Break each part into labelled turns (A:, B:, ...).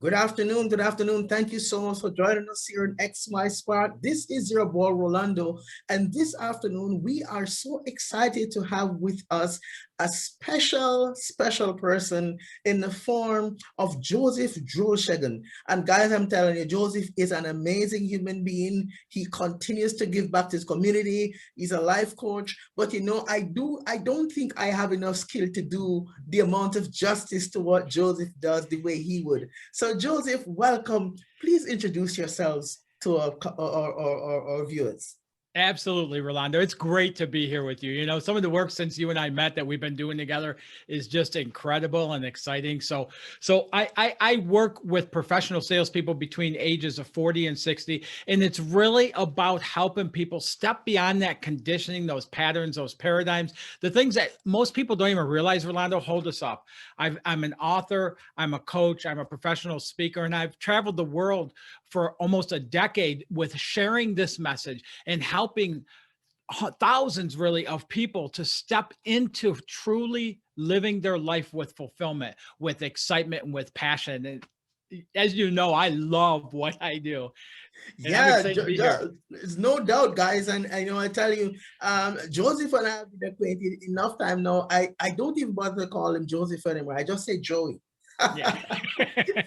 A: Good afternoon. Good afternoon. Thank you so much for joining us here in XY Spark. This is your boy Rolando, and this afternoon we are so excited to have with us a special person in the form of Joseph Drolshagel. And guys, I'm telling you, Joseph is an amazing human being. He continues to give back to his community. He's a life coach, but I don't think I have enough skill to do the amount of justice to what Joseph does the way he would. So Joseph, welcome. Please introduce yourselves to our viewers.
B: Absolutely, Rolando. It's great to be here with you. You know, some of the work since you and I met that we've been doing together is just incredible and exciting. So I work with professional salespeople between ages of 40 and 60, and it's really about helping people step beyond that conditioning, those patterns, those paradigms, the things that most people don't even realize, Rolando, hold us up. I'm an author, I'm a coach, I'm a professional speaker, and I've traveled the world for almost a decade with sharing this message and helping thousands really of people to step into truly living their life with fulfillment, with excitement, and with passion. And as you know, I love what I do. And I'm
A: Yeah,
B: excited to be here.
A: there's no doubt, guys. And I tell you, Joseph and I have been acquainted enough time now. I don't even bother to call him Joseph anymore. I just say Joey.
B: Yeah.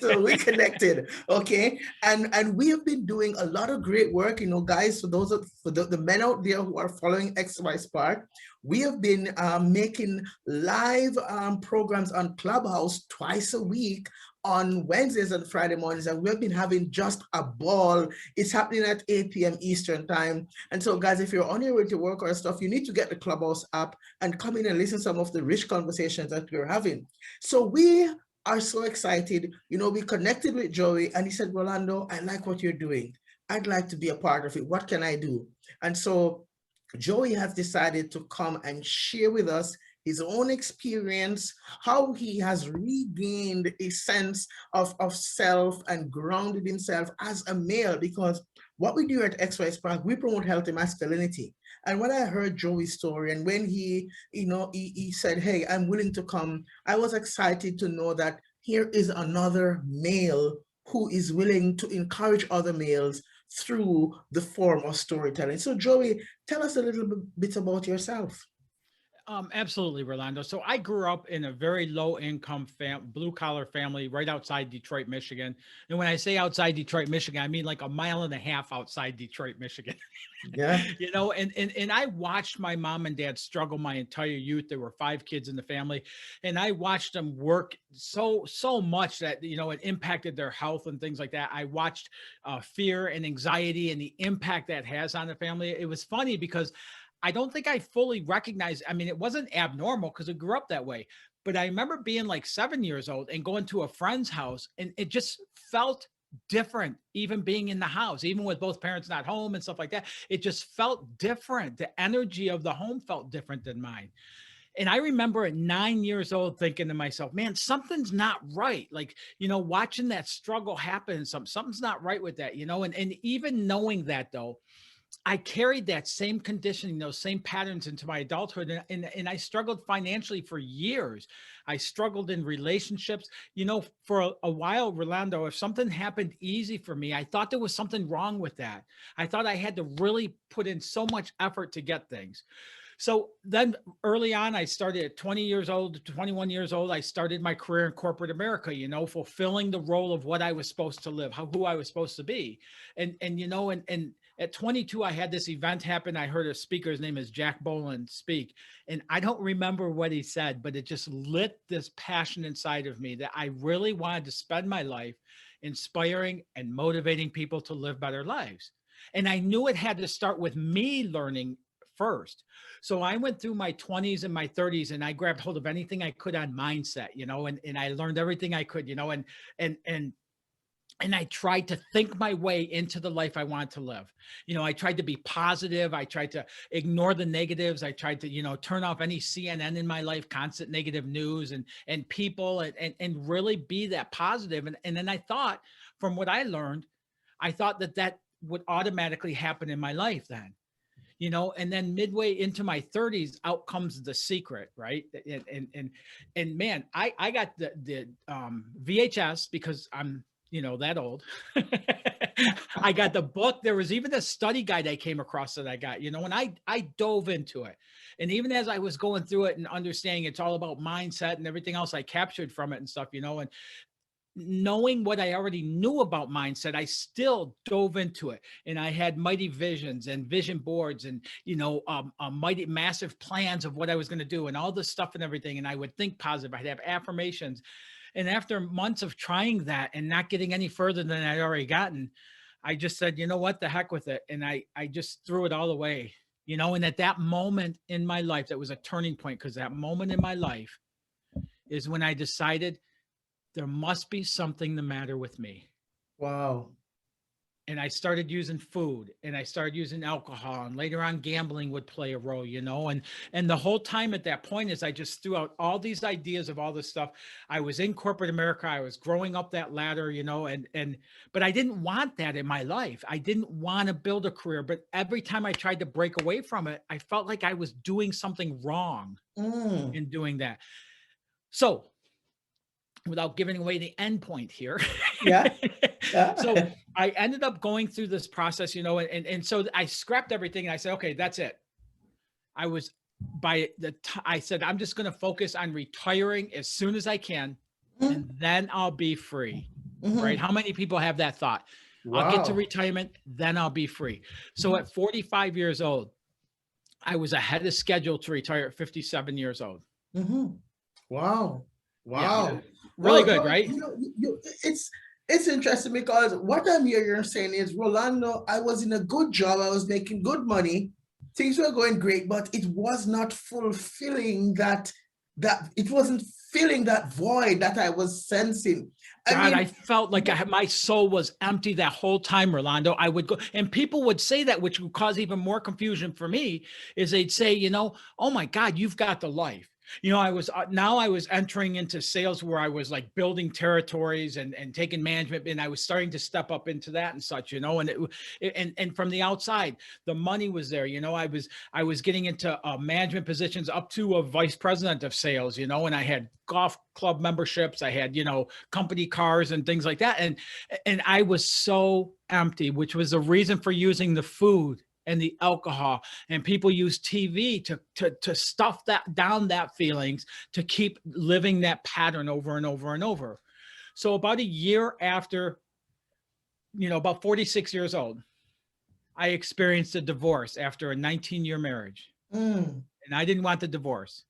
A: So we connected, okay, and we have been doing a lot of great work, guys. For those for the men out there who are following XY Spark, we have been making live programs on Clubhouse twice a week on Wednesdays and Friday mornings, and we've been having just a ball. It's happening at 8 p.m. Eastern time. And so, guys, if you're on your way to work or stuff, you need to get the Clubhouse app and come in and listen to some of the rich conversations that we're having. So we are so excited. We connected with Joey and he said, Rolando, I like what you're doing. I'd like to be a part of it. What can I do? And so Joey has decided to come and share with us his own experience, how he has regained a sense of self and grounded himself as a male, because what we do at XY Spark, we promote healthy masculinity. And when I heard Joey's story and when he said, hey, I'm willing to come, I was excited to know that here is another male who is willing to encourage other males through the form of storytelling. So Joey, tell us a little bit about yourself.
B: Absolutely, Rolando. So I grew up in a very low income blue collar family right outside Detroit, Michigan. And when I say outside Detroit, Michigan, I mean like a mile and a half outside Detroit, Michigan.
A: Yeah.
B: And I watched my mom and dad struggle my entire youth. There were 5 kids in the family, and I watched them work so much that it impacted their health and things like that. I watched fear and anxiety and the impact that has on the family. It was funny because I don't think I fully recognized. I mean, it wasn't abnormal because I grew up that way. But I remember being like 7 years old and going to a friend's house, and it just felt different, even being in the house, even with both parents not home and stuff like that. It just felt different. The energy of the home felt different than mine. And I remember at 9 years old thinking to myself, man, something's not right. Like, watching that struggle happen, something's not right with that, and even knowing that though, I carried that same conditioning, those same patterns into my adulthood. And I struggled financially for years. I struggled in relationships. For a while, Rolando, if something happened easy for me, I thought there was something wrong with that. I thought I had to really put in so much effort to get things. So then early on, I started at 20 years old, 21 years old. I started my career in corporate America, fulfilling the role of what I was supposed to live, who I was supposed to be. And at 22, I had this event happen. I heard a speaker, his name is Jack Boland, speak. And I don't remember what he said, but it just lit this passion inside of me that I really wanted to spend my life inspiring and motivating people to live better lives. And I knew it had to start with me learning first. So I went through my 20s and my 30s and I grabbed hold of anything I could on mindset, and I learned everything I could, and I tried to think my way into the life I wanted to live. I tried to be positive. I tried to ignore the negatives. I tried to, turn off any CNN in my life, constant negative news and people, and really be that positive. And then I thought, from what I learned, I thought that would automatically happen in my life then. And then midway into my 30s, out comes The Secret, right? And man, I got the VHS because I'm that old. I got the book. There was even a study guide I came across that I got, and I dove into it. And even as I was going through it and understanding it's all about mindset and everything else I captured from it and stuff, and knowing what I already knew about mindset, I still dove into it. And I had mighty visions and vision boards and, mighty massive plans of what I was going to do and all this stuff and everything. And I would think positive. I'd have affirmations. And after months of trying that and not getting any further than I'd already gotten, I just said, you know what, the heck with it. And I just threw it all away, and at that moment in my life, that was a turning point, because that moment in my life is when I decided there must be something the matter with me.
A: Wow.
B: And I started using food and I started using alcohol, and later on gambling would play a role, and the whole time at that point is I just threw out all these ideas of all this stuff. I was in corporate America. I was growing up that ladder, but I didn't want that in my life. I didn't want to build a career, but every time I tried to break away from it, I felt like I was doing something wrong in doing that. So without giving away the end point here.
A: Yeah. Yeah.
B: So I ended up going through this process, and so I scrapped everything and I said, okay, that's it. I was I said, I'm just going to focus on retiring as soon as I can, and then I'll be free. Right? How many people have that thought? Wow. I'll get to retirement, then I'll be free. So at 45 years old, I was ahead of schedule to retire at 57 years old.
A: Wow. Wow.
B: Yeah. Really good, right?
A: It's interesting, because what I'm hearing you're saying is, Rolando, I was in a good job. I was making good money. Things were going great, but it was not fulfilling that it wasn't filling that void that I was sensing.
B: I felt like my soul was empty that whole time, Rolando. I would go, and people would say that, which would cause even more confusion for me, is they'd say, oh my God, you've got the life. I was entering into sales where I was like building territories and taking management, and I was starting to step up into that and such, and from the outside, the money was there. I was getting into management positions up to a vice president of sales, and I had golf club memberships. I had, company cars and things like that. And I was so empty, which was the reason for using the food and the alcohol, and people use TV to stuff that feelings, to keep living that pattern over and over and over. So about a year after, about 46 years old, I experienced a divorce after a 19-year marriage. And I didn't want the divorce.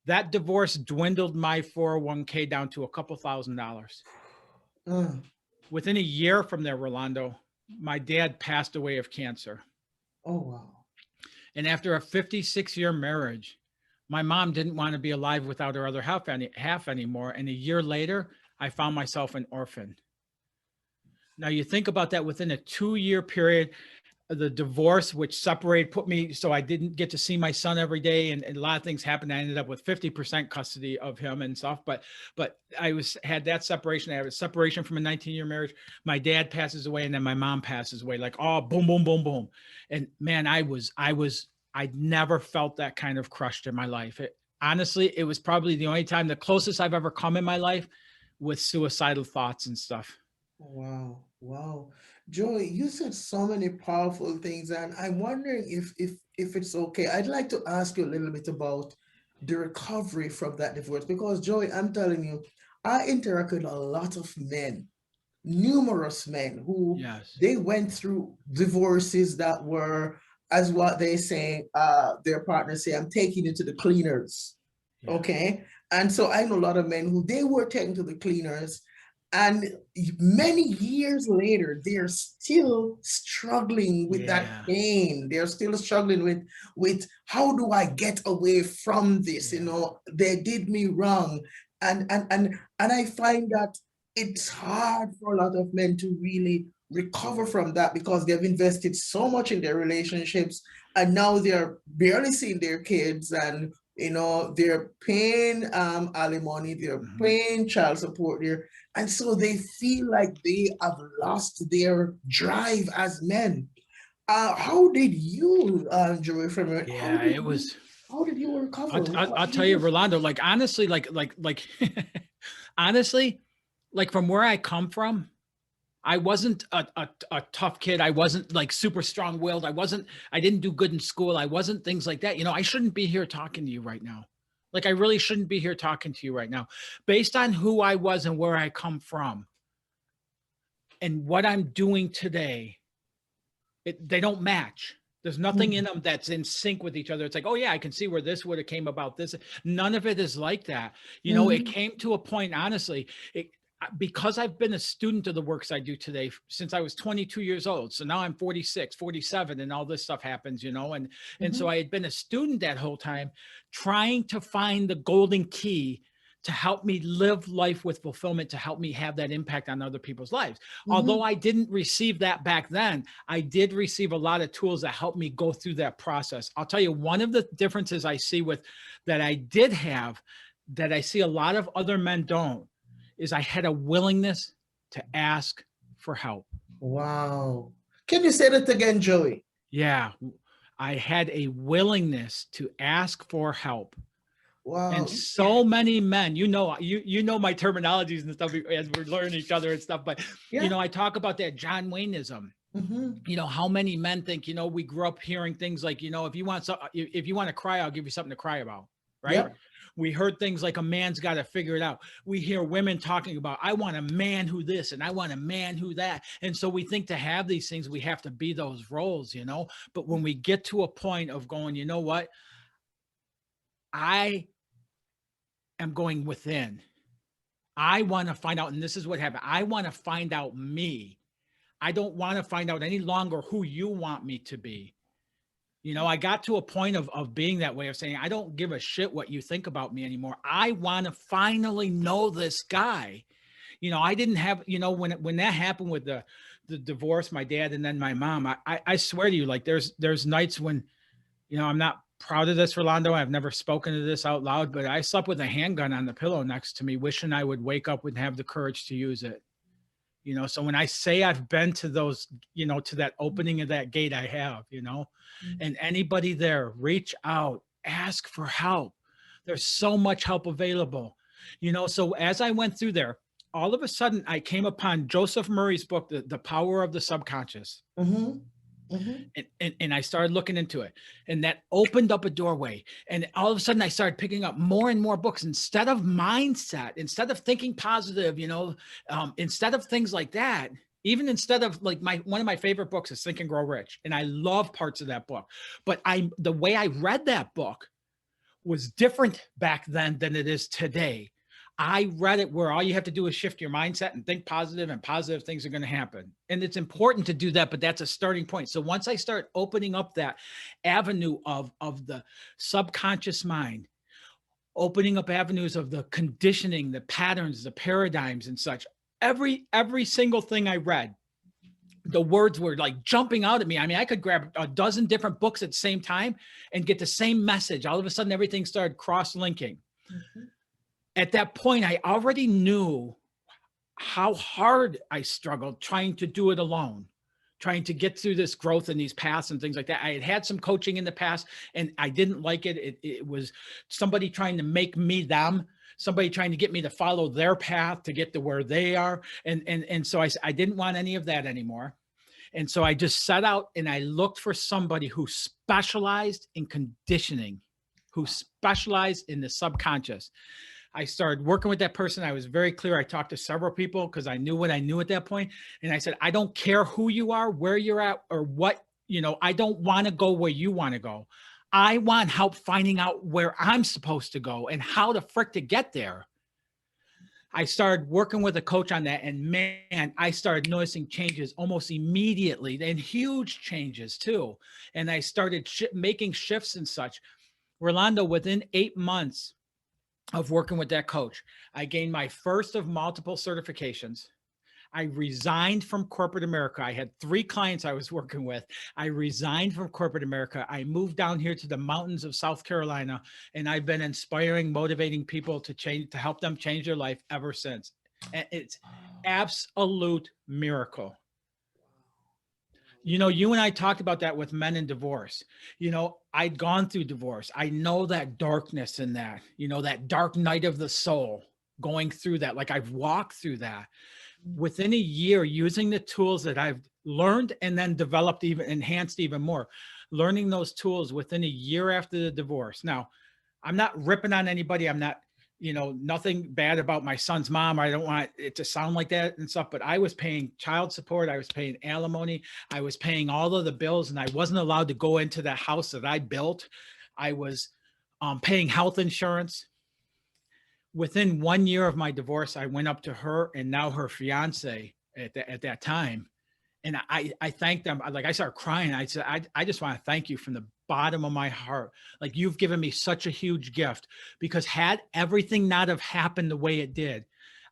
B: That divorce dwindled my 401k down to a couple $1,000s. Within a year from there, Rolando, my dad passed away of cancer.
A: Oh, wow.
B: And after a 56-year marriage, my mom didn't want to be alive without her other half anymore. And a year later, I found myself an orphan. Now you think about that, within a 2-year period, the divorce, which put me, so I didn't get to see my son every day, and a lot of things happened. I ended up with 50% custody of him and stuff, but I had that separation. I had a separation from a 19-year marriage. My dad passes away, and then my mom passes away, like, oh, boom, boom, boom, boom. And man, I'd never felt that kind of crushed in my life. Honestly, it was probably the only time, the closest I've ever come in my life with suicidal thoughts and stuff.
A: Wow. Wow. Joey, you said so many powerful things, and I'm wondering if it's okay. I'd like to ask you a little bit about the recovery from that divorce, because Joey, I'm telling you, I interact with a lot of men, numerous men who they went through divorces that were, as what they say, their partners say, I'm taking you to the cleaners. Okay. And so I know a lot of men who they were taken to the cleaners, and many years later, they're still struggling with that pain. They're still struggling with how do I get away from this? They did me wrong. And I find that it's hard for a lot of men to really recover from that, because they've invested so much in their relationships, and now they're barely seeing their kids, and they're paying alimony, they're paying child support there. And so they feel like they have lost their drive as men. How did you, Joey, from it? How did you recover?
B: I'll tell you, Rolando, like, honestly, honestly, like from where I come from, I wasn't a tough kid. I wasn't like super strong willed. I didn't do good in school. I wasn't things like that. You know, I shouldn't be here talking to you right now. Like I really shouldn't be here talking to you right now. Based on who I was and where I come from and what I'm doing today, they don't match. There's nothing in them that's in sync with each other. It's like, oh yeah, I can see where this would have came about. This, none of it is like that. You know, it
A: Mhm.
B: came to a point, honestly, because I've been a student of the works I do today since I was 22 years old. So now I'm 46, 47, and all this stuff happens, you know. And so
A: Mhm.
B: I had been a student that whole time, trying to find the golden key to help me live life with fulfillment, to help me have that impact on other people's lives. Although
A: Mhm.
B: I didn't receive that back then, I did receive a lot of tools that helped me go through that process. I'll tell you, one of the differences I see with that I did have that I see a lot of other men don't is I had a willingness to ask for help.
A: Wow. Can you say that again, Joey?
B: Yeah, I had a willingness to ask for help. And
A: Wow.
B: so many men, you know my terminologies and stuff as we're learning each other and stuff, but you
A: Yeah.
B: know, I talk about that John Wayneism.
A: Mhm.
B: You know, how many men think, you know, we grew up hearing things like, you know, if you want to cry, I'll give you something to cry about, right?
A: Yep.
B: We heard things like a man's got to figure it out. We hear women talking about, I want a man who this and I want a man who that. And so we think to have these things, we have to be those roles, you know. But when we get to a point of going, you know what, I am going within. I want to find out, and this is what happened. I want to find out me. I don't want to find out any longer who you want me to be. You know, I got to a point of being that way, of saying, I don't give a shit what you think about me anymore. I want to finally know this guy. You know, I didn't have, you know, when that happened with the divorce, my dad and then my mom, I swear to you, like there's nights when, you know, I'm not proud of this, Rolando. I've never spoken to this out loud, but I slept with a handgun on the pillow next to me, wishing I would wake up and have the courage to use it. You know, so when I say I've been to those, you know, to that opening of that gate, I have, you know, and anybody there, reach out, ask for help. There's so much help available, you know. So as I went through there, all of a sudden I came upon Joseph Murray's book, The Power of the Subconscious.
A: Mhm. Mhm.
B: And I started looking into it, and that opened up a doorway. And all of a sudden, I started picking up more and more books instead of mindset, instead of thinking positive, you know, instead of things like that. Even instead of like one of my favorite books is Think and Grow Rich, and I love parts of that book. But the way I read that book was different back then than it is today. I read it where all you have to do is shift your mindset and think positive, and positive things are going to happen. And it's important to do that, but that's a starting point. So once I start opening up that avenue of the subconscious mind, opening up avenues of the conditioning, the patterns, the paradigms and such, every single thing I read, the words were like jumping out at me. I mean, I could grab a dozen different books at the same time and get the same message. All of a sudden, everything started cross-linking.
A: Mhm.
B: At that point, I already knew how hard I struggled trying to do it alone, trying to get through this growth and these paths and things like that. I had had some coaching in the past and I didn't like it. It was somebody trying to make me them, somebody trying to get me to follow their path to get to where they are. And so I didn't want any of that anymore. And so I just set out and I looked for somebody who specialized in conditioning, who specialized in the subconscious. I started working with that person. I was very clear. I talked to several people because I knew what I knew at that point. And I said, I don't care who you are, where you're at, or what, you know, I don't want to go where you want to go. I want help finding out where I'm supposed to go and how the frick to get there. I started working with a coach on that, and man, I started noticing changes almost immediately, and huge changes too. And I started making shifts and such. Rolando, within 8 months of working with that coach, I gained my first of multiple certifications. I resigned from corporate America. I had 3 clients I was working with. I resigned from corporate America. I moved down here to the mountains of South Carolina, and I've been inspiring, motivating people to change, to help them change their life ever since. And it's absolute miracle. You know, you and I talked about that with men in divorce. You know, I'd gone through divorce. I know that darkness in that, you know, that dark night of the soul. going through that. Like I've walked through that within a year using the tools that I've learned and then developed, even enhanced even more, learning those tools within a year after the divorce. Now, I'm not ripping on anybody. I'm not, nothing bad about my son's mom. I don't want it to sound like that and stuff, but I was paying child support. I was paying alimony. I was paying all of the bills, and I wasn't allowed to go into the house that I built. I was paying health insurance. Within 1 year of my divorce, I went up to her and now her fiance at that time. And I thanked them. Like I started crying. I said, I just want to thank you from the bottom of my heart. Like you've given me such a huge gift, because had everything not have happened the way it did,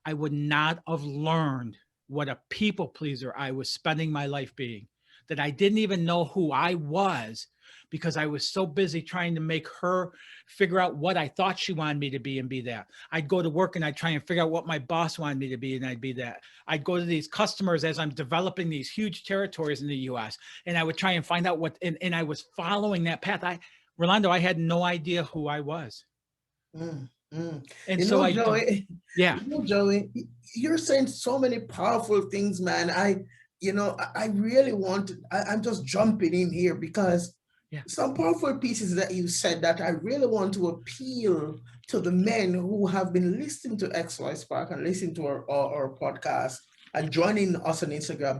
B: I would not have learned what a people pleaser I was spending my life being, that I didn't even know who I was, because I was so busy trying to make her figure out what I thought she wanted me to be and be that. I'd go to work and I'd try and figure out what my boss wanted me to be, and I'd be that. I'd go to these customers as I'm developing these huge territories in the US, and I would try and find out what, and I was following that path. Rolando, I had no idea who I was.
A: Mm, mm.
B: And so
A: Joey,
B: yeah.
A: Joey, you're saying so many powerful things, man. I really want to, I'm just jumping in here because some powerful pieces that you said that I really want to appeal to the men who have been listening to XY Spark and listening to our podcast and joining us on Instagram,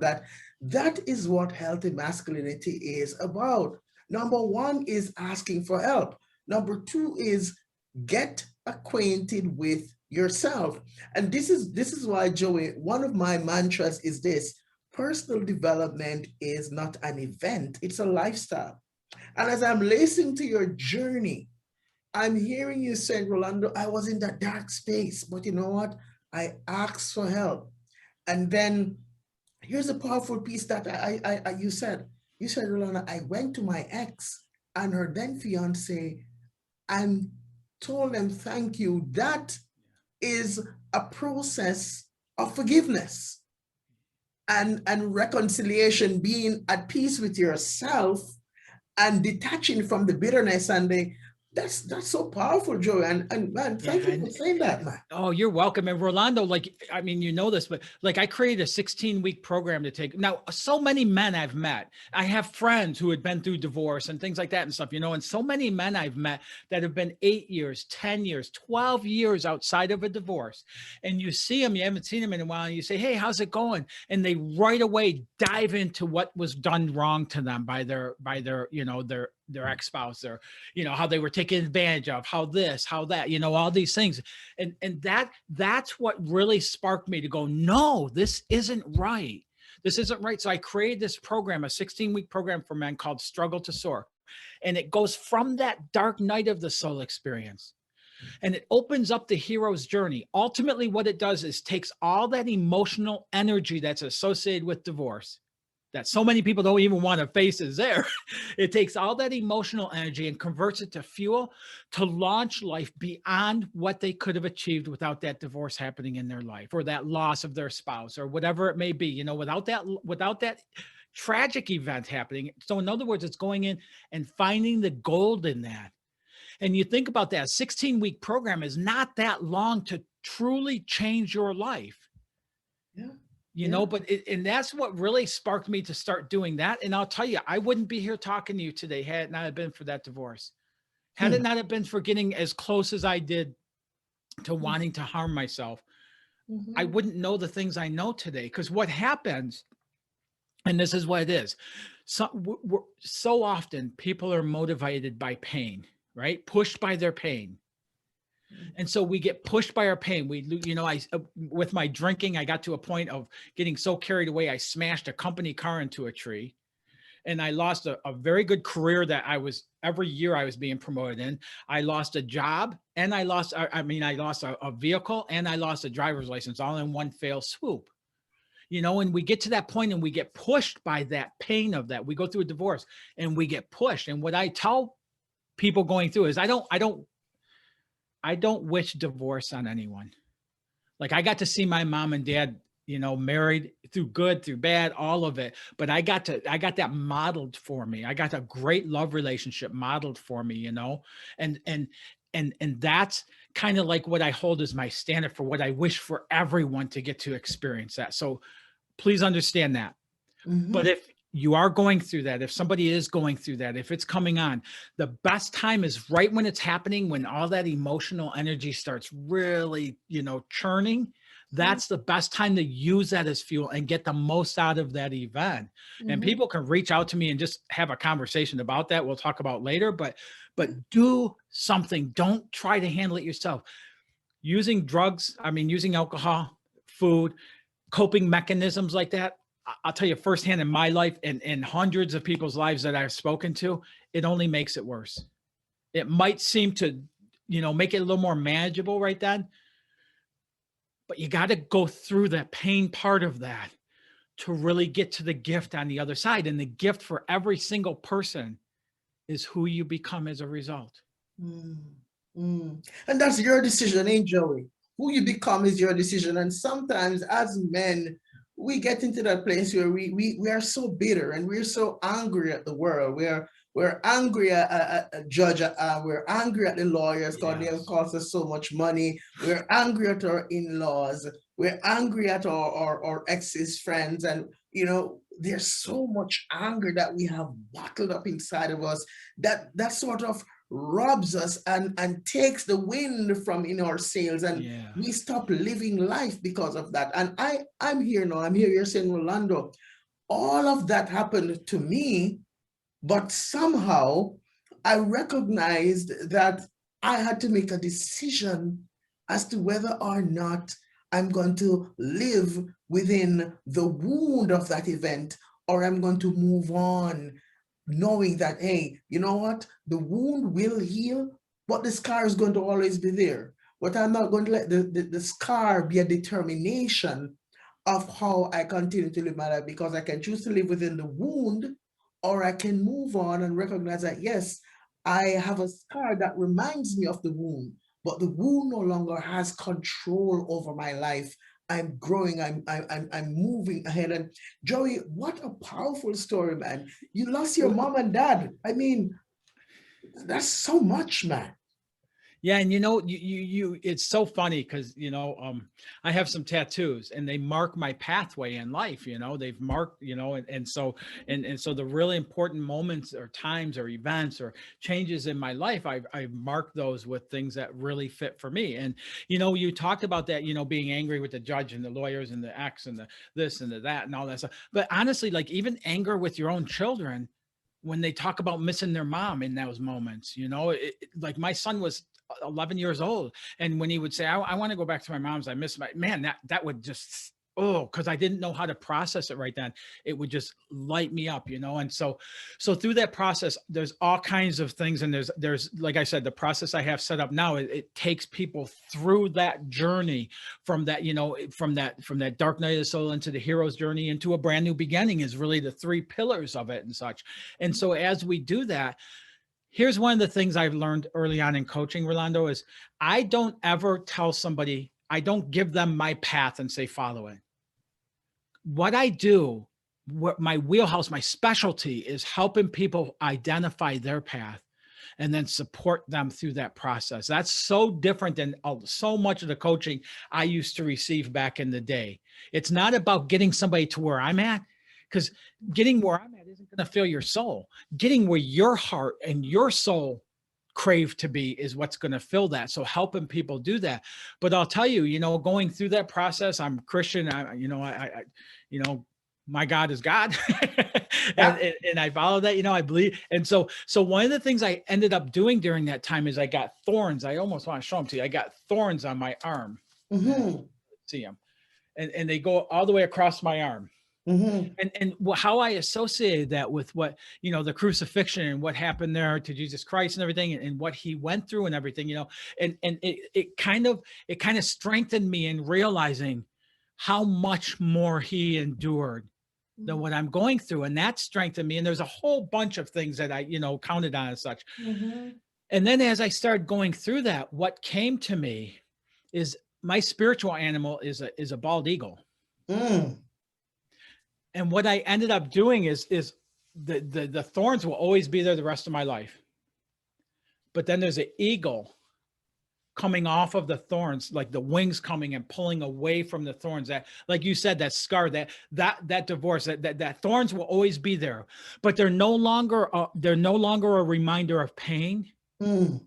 A: that is what healthy masculinity is about. Number one is asking for help. Number two is get acquainted with yourself. And this is why, Joey, one of my mantras is this: personal development is not an event, it's a lifestyle. And as I'm listening to your journey, I'm hearing you saying, Rolando, I was in that dark space, but you know what? I asked for help. And then here's a powerful piece that you said. You said, Rolando, I went to my ex and her then fiance and told them thank you. That is a process of forgiveness and reconciliation, being at peace with yourself and detaching from the bitterness and that's so powerful, Joe. And man, thank you for saying that, man.
B: Oh, you're welcome. And Rolando, like, I mean, you know this, but like I created a 16-week program to take. Now, so many men I've met, I have friends who had been through divorce and things like that and stuff, and so many men I've met that have been 8 years, 10 years, 12 years outside of a divorce. And you see them, you haven't seen them in a while, and you say, hey, how's it going? And they right away dive into what was done wrong to them by their, their ex-spouse, or, how they were taken advantage of, how this, how that, all these things. And that's what really sparked me to go, no, this isn't right. This isn't right. So I created this program, a 16-week program for men called Struggle to Soar. And it goes from that dark night of the soul experience. And it opens up the hero's journey. Ultimately, what it does is takes all that emotional energy that's associated with divorce, that so many people don't even want to face is there. It takes all that emotional energy and converts it to fuel to launch life beyond what they could have achieved without that divorce happening in their life, or that loss of their spouse, or whatever it may be, without that tragic event happening. So in other words, it's going in and finding the gold in that. And you think about that 16-week program is not that long to truly change your life.
A: Yeah.
B: But and that's what really sparked me to start doing that. And I'll tell you, I wouldn't be here talking to you today had it not have been for that divorce. Had it not have been for getting as close as I did to wanting to harm myself, I wouldn't know the things I know today. Because what happens, and this is what it is, so often people are motivated by pain, right? Pushed by their pain. And so we get pushed by our pain. With my drinking, I got to a point of getting so carried away, I smashed a company car into a tree, and I lost a very good career that every year I was being promoted in. I lost a job, and I lost a vehicle, and I lost a driver's license, all in one fell swoop. And we get to that point and we get pushed by that pain of that. We go through a divorce and we get pushed. And what I tell people going through is I don't wish divorce on anyone. Like I got to see my mom and dad, married through good, through bad, all of it. But I got that modeled for me. I got a great love relationship modeled for me, and that's kind of like what I hold as my standard for what I wish for everyone to get to experience that. So please understand that. But
A: Mhm.
B: if you are going through that, if somebody is going through that, if it's coming on, the best time is right when it's happening, when all that emotional energy starts really, churning. That's the best time to use that as fuel and get the most out of that event. And
A: Mhm.
B: people can reach out to me and just have a conversation about that. We'll talk about later, but do something. Don't try to handle it yourself. Using drugs, I mean, using alcohol, food, coping mechanisms like that, I'll tell you firsthand in my life and hundreds of people's lives that I've spoken to, it only makes it worse. It might seem to, make it a little more manageable right then, but you got to go through the pain part of that to really get to the gift on the other side. And the gift for every single person is who you become as a result.
A: Mm, And that's your decision, ain't Joey? Who you become is your decision. And sometimes as men, we get into that place where we are so bitter and we're so angry at the world. We're angry at a judge. We're angry at the lawyers because they have
B: Yes.
A: cost us so much money. We're angry at our in-laws. We're angry at our ex's friends. And, there's so much anger that we have bottled up inside of us that sort of robs us and takes the wind from in our sails, and
B: Yeah.
A: we stop living life because of that. And I'm here now, I'm here, you're saying, Rolando, all of that happened to me, but somehow I recognized that I had to make a decision as to whether or not I'm going to live within the wound of that event or I'm going to move on, knowing that, hey, you know what? The wound will heal, but the scar is going to always be there. But I'm not going to let the scar be a determination of how I continue to live my life, because I can choose to live within the wound or I can move on and recognize that, yes, I have a scar that reminds me of the wound, but the wound no longer has control over my life. I'm growing, I'm moving ahead. And Joey, what a powerful story, man. You lost your mom and dad. I mean, that's so much, man.
B: Yeah, and it's so funny because I have some tattoos and they mark my pathway in life. They've marked, and so the really important moments or times or events or changes in my life, I've marked those with things that really fit for me. And you talked about that, being angry with the judge and the lawyers and the ex and the this and the that and all that stuff. But honestly, like even anger with your own children when they talk about missing their mom in those moments, like my son was 11 years old. And when he would say, I want to go back to my mom's, I miss my man, that would just, because I didn't know how to process it right then. It would just light me up, And so through that process, there's all kinds of things. And there's, like I said, the process I have set up now, it takes people through that journey from that, from that dark night of the soul into the hero's journey into a brand new beginning is really the three pillars of it and such. And so as we do that, here's one of the things I've learned early on in coaching, Rolando, is I don't ever tell somebody, I don't give them my path and say, follow it. What I do, what my wheelhouse, my specialty is helping people identify their path and then support them through that process. That's so different than so much of the coaching I used to receive back in the day. It's not about getting somebody to where I'm at, because getting where I'm at isn't going to fill your soul. Getting where your heart and your soul crave to be is what's going to fill that. So helping people do that. But I'll tell you, going through that process, I'm Christian. My God is God. and,
A: Yeah.
B: and and I follow that, I believe. And so one of the things I ended up doing during that time is I got thorns. I almost want to show them to you. I got thorns on my arm.
A: Mm-hmm.
B: See them. And they go all the way across my arm.
A: Mm-hmm.
B: And how I associated that with what, the crucifixion and what happened there to Jesus Christ and everything, and what he went through and everything, and it kind of strengthened me in realizing how much more he endured than what I'm going through. And that strengthened me. And there's a whole bunch of things that I, counted on as such.
A: Mm-hmm.
B: And then as I started going through that, what came to me is my spiritual animal is a bald eagle.
A: Mm.
B: And what I ended up doing is the thorns will always be there the rest of my life. But then there's an eagle coming off of the thorns, like the wings coming and pulling away from the thorns. That, like you said, that scar, that divorce, that thorns will always be there, but they're no longer a reminder of pain.
A: Mm.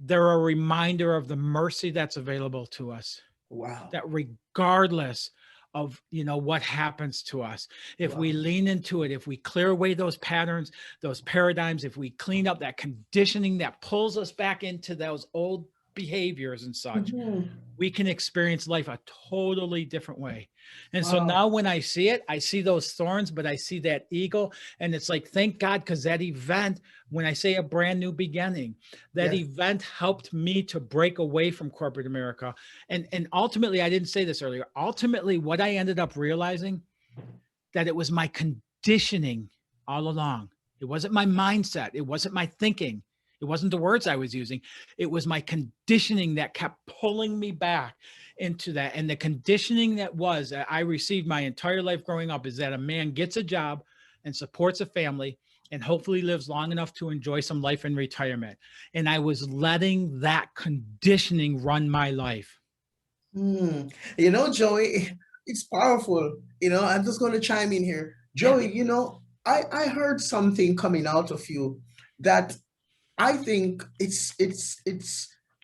B: They're a reminder of the mercy that's available to us.
A: Wow.
B: That regardless of, what happens to us, if we
A: Wow.
B: lean into it, if we clear away those patterns, those paradigms, if we clean up that conditioning that pulls us back into those old behaviors and such,
A: Mhm.
B: we can experience life a totally different way. And so
A: Wow.
B: now when I see it, I see those thorns, but I see that eagle. And it's like, thank God, because that event, when I say a brand new beginning, that
A: Yes.
B: event helped me to break away from corporate America. And ultimately, I didn't say this earlier. Ultimately, what I ended up realizing, that it was my conditioning all along. It wasn't my mindset. It wasn't my thinking. It wasn't the words I was using. It was my conditioning that kept pulling me back into that. And the conditioning that I received my entire life growing up is that a man gets a job and supports a family and hopefully lives long enough to enjoy some life in retirement. And I was letting that conditioning run my life.
A: Joey, it's powerful. I'm just going to chime in here.
B: Yeah.
A: Joey, I heard something coming out of you that I think it's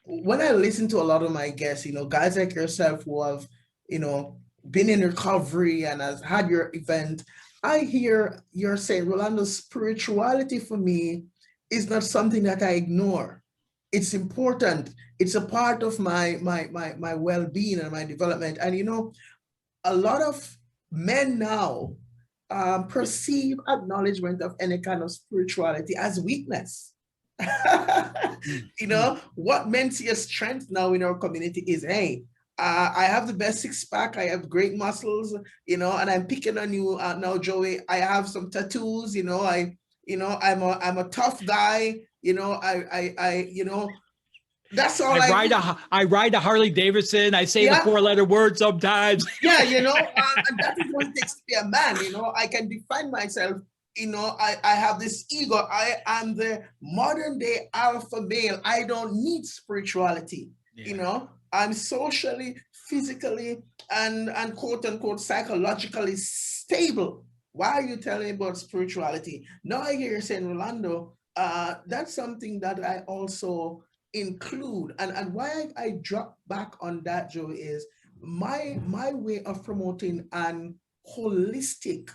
A: when I listen to a lot of my guests, guys like yourself who have, you know, been in recovery and has had your event, I hear you're saying, Rolando, spirituality for me is not something that I ignore. It's important. It's a part of my well-being and my development. And a lot of men now perceive acknowledgement of any kind of spirituality as weakness.
B: Mm-hmm.
A: What men see as strength now in our community is, hey, I have the best six pack, I have great muscles, and I'm picking on you now, Joey. I have some tattoos, I'm a tough guy, that's all I do.
B: I ride a Harley Davidson. I say the
A: Yeah,
B: 4-letter word sometimes.
A: yeah, and that is what it takes to be a man. I can define myself. I have this ego. I am the modern day alpha male. I don't need spirituality.
B: Yeah.
A: I'm socially, physically, and quote unquote psychologically stable. Why are you telling me about spirituality? Now I hear you saying, Rolando, that's something that I also include. And why I drop back on that, Joe, is my way of promoting an holistic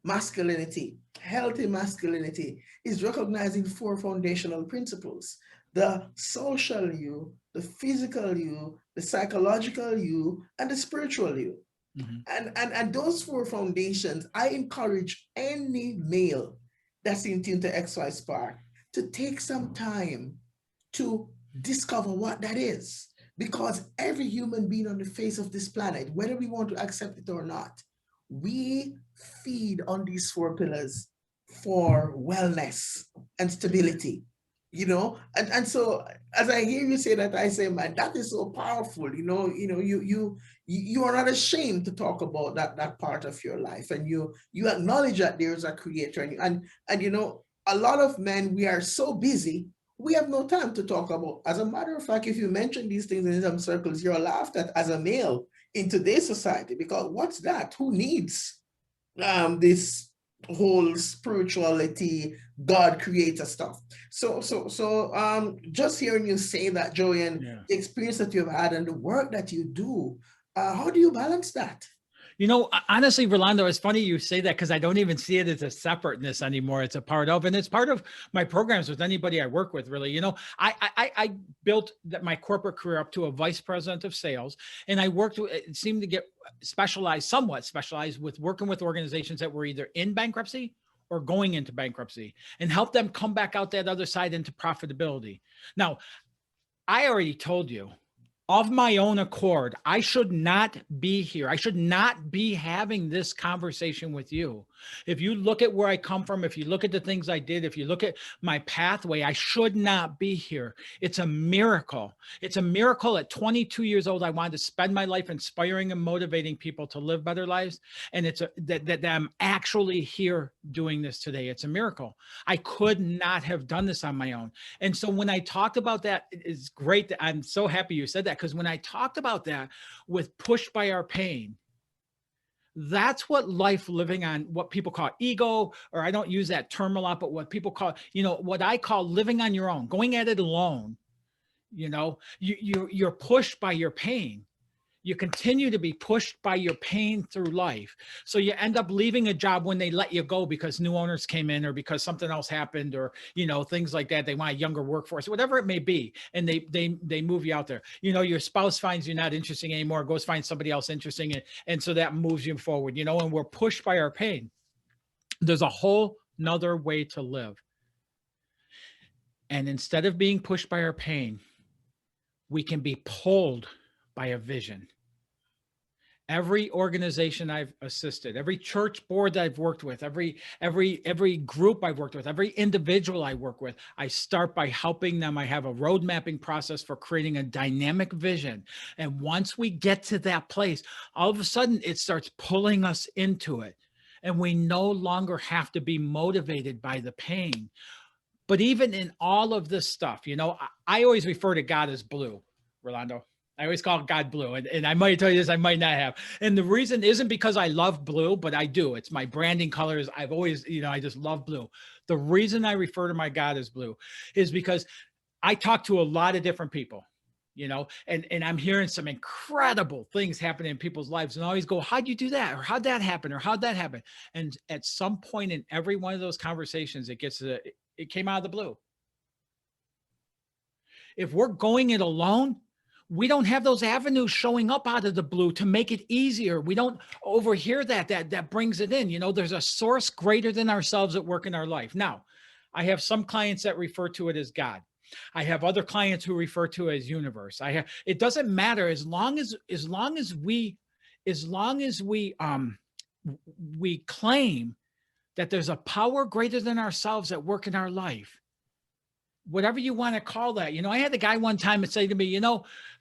A: masculinity, healthy masculinity, is recognizing four foundational principles: the social you, the physical you, the psychological you, and the spiritual you.
B: Mm-hmm.
A: And those four foundations, I encourage any male that's in tune to XY Spark to take some time to discover what that is. Because every human being on the face of this planet, whether we want to accept it or not, we feed on these four pillars for wellness and stability. And so as I hear you say that, I say, man, that is so powerful. You are not ashamed to talk about that part of your life, and you acknowledge that there's a creator, and a lot of men, we are so busy, we have no time to talk about. As a matter of fact, if you mention these things in some circles, you're laughed at as a male in today's society, because what's that? Who needs this whole spirituality, God creator stuff? So just hearing you say that, Joey, and
B: Yeah.
A: the experience that you've had and the work that you do, how do you balance that?
B: Honestly, Rolando, it's funny you say that, because I don't even see it as a separateness anymore. It's a part of, and it's part of my programs with anybody I work with, really. I built my corporate career up to a vice president of sales, and I it seemed to get somewhat specialized with working with organizations that were either in bankruptcy or going into bankruptcy, and help them come back out that other side into profitability. Now, I already told you, of my own accord. I should not be here. I should not be having this conversation with you. If you look at where I come from, if you look at the things I did, if you look at my pathway, I should not be here. It's a miracle. It's a miracle at 22 years old. I wanted to spend my life inspiring and motivating people to live better lives. And that I'm actually here doing this today. It's a miracle. I could not have done this on my own. And so when I talked about that, it's great that I'm so happy you said that, because when I talked about that with pushed by our pain, that's what life living on, what people call ego, or I don't use that term a lot, but what people call, what I call living on your own, going at it alone. You're pushed by your pain. You continue to be pushed by your pain through life. So you end up leaving a job when they let you go because new owners came in, or because something else happened, or, things like that. They want a younger workforce, whatever it may be. And they move you out there. Your spouse finds you not interesting anymore, goes find somebody else interesting. And so that moves you forward, and we're pushed by our pain. There's a whole nother way to live. And instead of being pushed by our pain, we can be pulled by a vision. Every organization I've assisted, every church board that I've worked with, every group I've worked with, every individual I work with, I start by helping them. I have a road mapping process for creating a dynamic vision. And once we get to that place, all of a sudden it starts pulling us into it. And we no longer have to be motivated by the pain. But even in all of this stuff, I always refer to God as blue, Rolando. I always call God blue. And I might tell you this, I might not have. And the reason isn't because I love blue, but I do. It's my branding colors. I've always, I just love blue. The reason I refer to my God as blue is because I talk to a lot of different people, and I'm hearing some incredible things happening in people's lives. And I always go, how'd you do that? Or how'd that happen? Or how'd that happen? And at some point in every one of those conversations, it came out of the blue. If we're going it alone, we don't have those avenues showing up out of the blue to make it easier. We don't overhear that brings it in. There's a source greater than ourselves at work in our life. Now, I have some clients that refer to it as God. I have other clients who refer to it as universe. It doesn't matter as long as we claim that there's a power greater than ourselves at work in our life. Whatever you want to call that. I had the guy one time and say to me,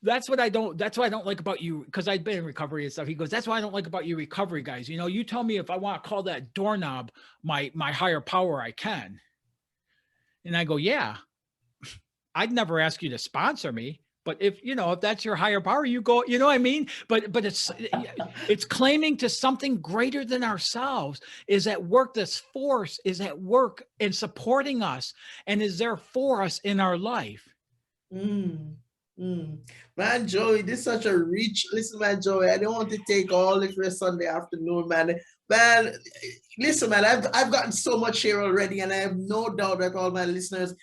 B: that's what I don't like about you, because I'd been in recovery and stuff. He goes, that's why I don't like about you recovery guys. You tell me if I want to call that doorknob my higher power, I can. And I go, yeah, I'd never ask you to sponsor me. But if that's your higher power, you go, what I mean? But it's claiming to something greater than ourselves is at work. This force is at work and supporting us and is there for us in our life.
A: Man, Joey, this is such a rich, listen, man, Joey, I don't want to take all the for Sunday afternoon, man. Man, listen, man, I've gotten so much here already, and I have no doubt that all my listeners,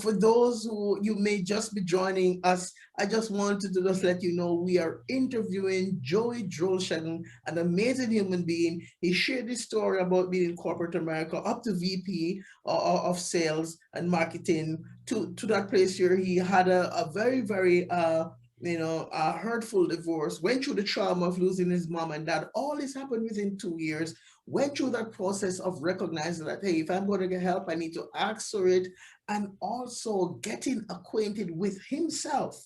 A: for those who you may just be joining us, I just wanted to just let you know we are interviewing Joey Drolshagel, an amazing human being. He shared this story about being in corporate America up to VP of sales and marketing to that place where he had a very, very a hurtful divorce, went through the trauma of losing his mom and dad. All this happened within 2 years, went through that process of recognizing that, hey, if I'm going to get help, I need to ask for it, and also getting acquainted with himself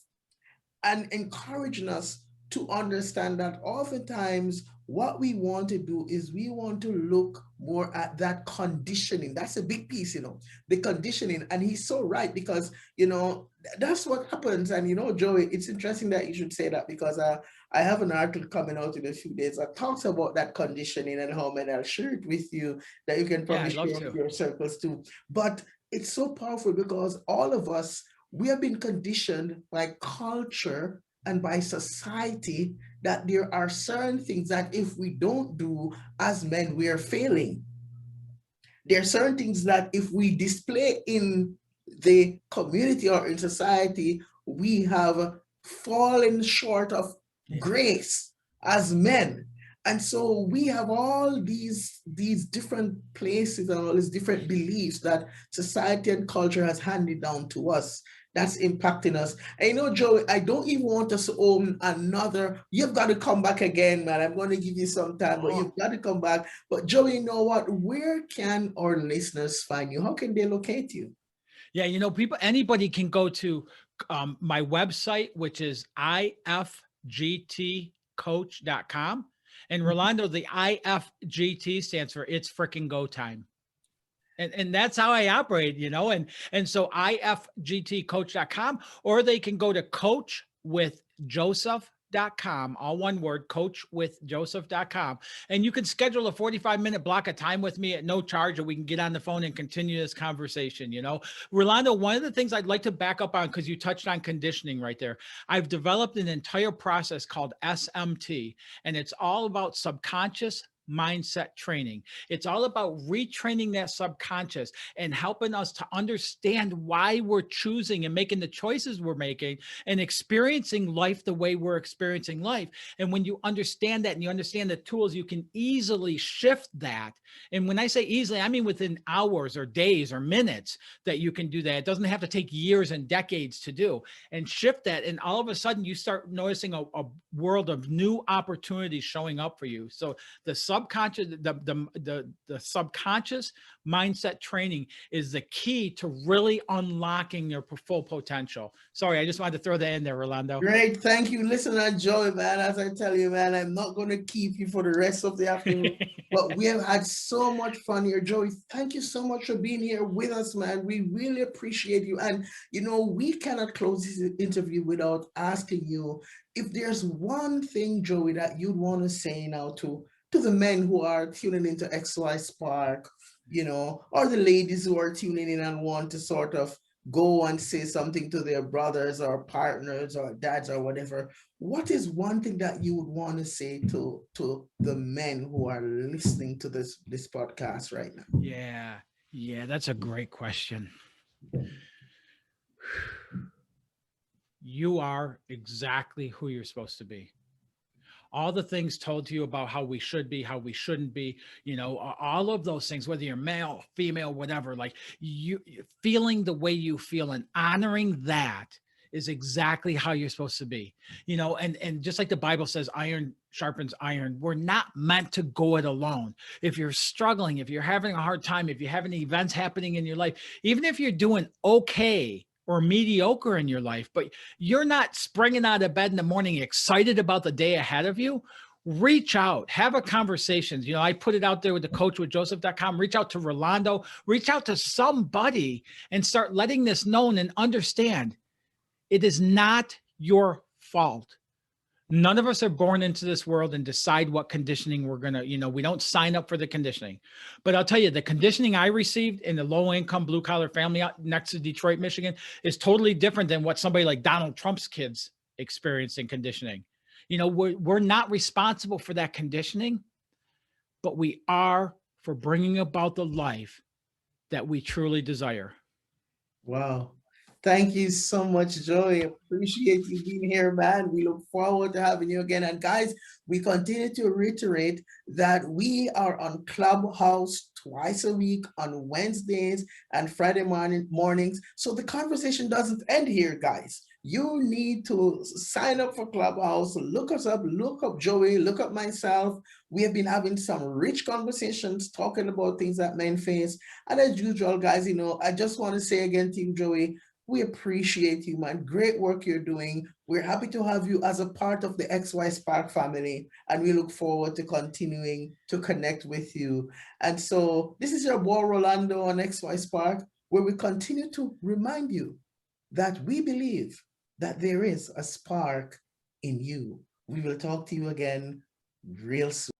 A: and encouraging us to understand that oftentimes what we want to do is we want to look more at that conditioning. That's a big piece, the conditioning. And he's so right, because, that's what happens. And, Joey, it's interesting that you should say that, because I have an article coming out in a few days that talks about that conditioning and how many I'll share it with you, that you can probably share with your circles too. But it's so powerful because all of us, we have been conditioned by culture and by society that there are certain things that if we don't do as men, we are failing. There are certain things that if we display in the community or in society, we have fallen short of grace as men. And so we have all these different places and all these different beliefs that society and culture has handed down to us. that's impacting us. And you know, Joey, I don't even want us to own another. You've got to come back again, man. I'm going to give you some time, but
B: Oh,
A: you've got to come back. But Joey, you know what? Where can our listeners find you? How can they locate you?
B: yeah, people, anybody can go to my website, which is ifgtcoach.com. And Rolando, the IFGT stands for It's Frickin' Go Time. And that's how I operate, and so ifgtcoach.com, or they can go to coachwithjoseph.com, all one word, coachwithjoseph.com, and you can schedule a 45-minute block of time with me at no charge, or we can get on the phone and continue this conversation. Rolando, one of the things I'd like to back up on, because you touched on conditioning right there, I've developed an entire process called SMT, and it's all about subconscious mindset training. It's all about retraining that subconscious and helping us to understand why we're choosing and making the choices we're making and experiencing life the way we're experiencing life. And when you understand that and you understand the tools, you can easily shift that. And when I say easily, I mean within hours or days or minutes that you can do that. It doesn't have to take years and decades to do, and shift that. And all of a sudden you start noticing a world of new opportunities showing up for you. So the subconscious, the subconscious mindset training is the key to really unlocking your full potential. Sorry, I just wanted to throw that in there, Rolando.
A: Great, thank you. Listen, Joey, man, as I tell you, man, I'm not going to keep you for the rest of the afternoon, but we have had so much fun here. Joey, thank you so much for being here with us, man. We really appreciate you. And, we cannot close this interview without asking you if there's one thing, Joey, that you'd want to say now to the men who are tuning into XY Spark, or the ladies who are tuning in and want to sort of go and say something to their brothers or partners or dads or whatever. What is one thing that you would want to say to the men who are listening to this podcast right now?
B: Yeah, that's a great question. You are exactly who you're supposed to be. All the things told to you about how we should be, how we shouldn't be, all of those things, whether you're male, female, whatever, like you feeling the way you feel and honoring that is exactly how you're supposed to be. And just like the Bible says, iron sharpens iron. We're not meant to go it alone. If you're struggling, if you're having a hard time, if you have any events happening in your life, even if you're doing okay or mediocre in your life, but you're not springing out of bed in the morning excited about the day ahead of you, reach out, have a conversation. I put it out there with the coach with Joseph.com, reach out to Rolando, reach out to somebody and start letting this known and understand it is not your fault. None of us are born into this world and decide what conditioning we're going to, we don't sign up for the conditioning. But I'll tell you, the conditioning I received in the low income blue collar family out next to Detroit, Michigan is totally different than what somebody like Donald Trump's kids experienced in conditioning. We're not responsible for that conditioning, but we are for bringing about the life that we truly desire.
A: Wow. Thank you so much, Joey. Appreciate you being here, man. We look forward to having you again. And guys, we continue to reiterate that we are on Clubhouse twice a week on Wednesdays and Friday mornings. So the conversation doesn't end here, guys. You need to sign up for Clubhouse, look us up, look up Joey, look up myself. We have been having some rich conversations talking about things that men face. And as usual, guys, I just want to say again to you, Joey, we appreciate you, man. Great work you're doing. We're happy to have you as a part of the XY Spark family, and we look forward to continuing to connect with you. And so this is your boy Rolando on XY Spark, where we continue to remind you that we believe that there is a spark in you. We will talk to you again real soon.